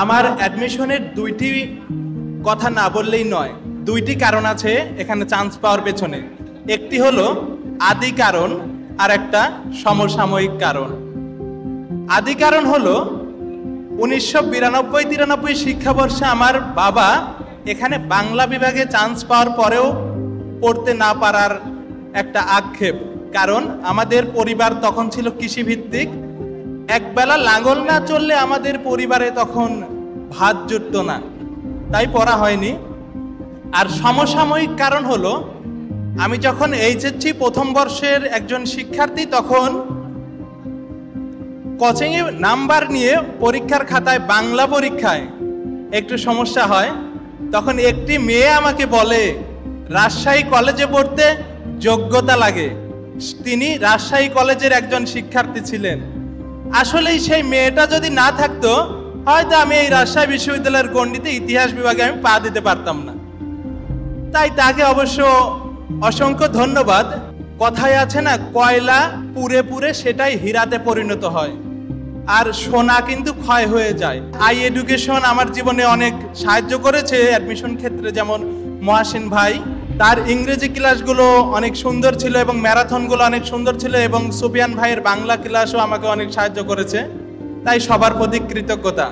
আমার অ্যাডমিশনের দুইটি কথা না বললেই নয়। দুইটি কারণ আছে এখানে চান্স পাওয়ার পেছনে। একটি হলো আদি কারণ আর একটা সমসাময়িক কারণ। আদি কারণ হলো 1992-93 শিক্ষাবর্ষে আমার বাবা এখানে বাংলা বিভাগে চান্স পাওয়ার পরেও পড়তে না পারার একটা আক্ষেপ। কারণ আমাদের পরিবার তখন ছিল কৃষিভিত্তিক, একবেলা লাঙ্গল না চললে আমাদের পরিবারে তখন ভাত জুটতো না, তাই পড়া হয়নি। আর সমসাময়িক কারণ হলো আমি যখন এইচএসসি প্রথম বর্ষের একজন শিক্ষার্থী, তখন কোচিংয়ে নাম্বার নিয়ে পরীক্ষার খাতায় বাংলা পরীক্ষায় একটু সমস্যা হয়। তখন একটি মেয়ে আমাকে বলে রাজশাহী কলেজে পড়তে যোগ্যতা লাগে। তিনি রাজশাহী কলেজের একজন শিক্ষার্থী ছিলেন। আসলেই সেই মেয়েটা যদি না থাকতো হয়তো আমি এই রাজশাহী বিশ্ববিদ্যালয়ের গণ্ডিতে ইতিহাস বিভাগে আমি পা দিতে পারতাম না। তাই তাকে অবশ্য অসংখ্য ধন্যবাদ। কথায় আছে না, কয়লা পুড়ে পুড়ে সেটাই হীরাতে পরিণত হয়, আর সোনা কিন্তু ক্ষয় হয়ে যায়। আই এডুকেশন আমার জীবনে অনেক সাহায্য করেছে অ্যাডমিশন ক্ষেত্রে। যেমন মহাসিন ভাই, তার ইংরেজি ক্লাসগুলো অনেক সুন্দর ছিল এবং ম্যারাথনগুলো অনেক সুন্দর ছিল, এবং সুফিয়ান ভাইয়ের বাংলা ক্লাসও আমাকে অনেক সাহায্য করেছে। তাই সবার প্রতি কৃতজ্ঞতা।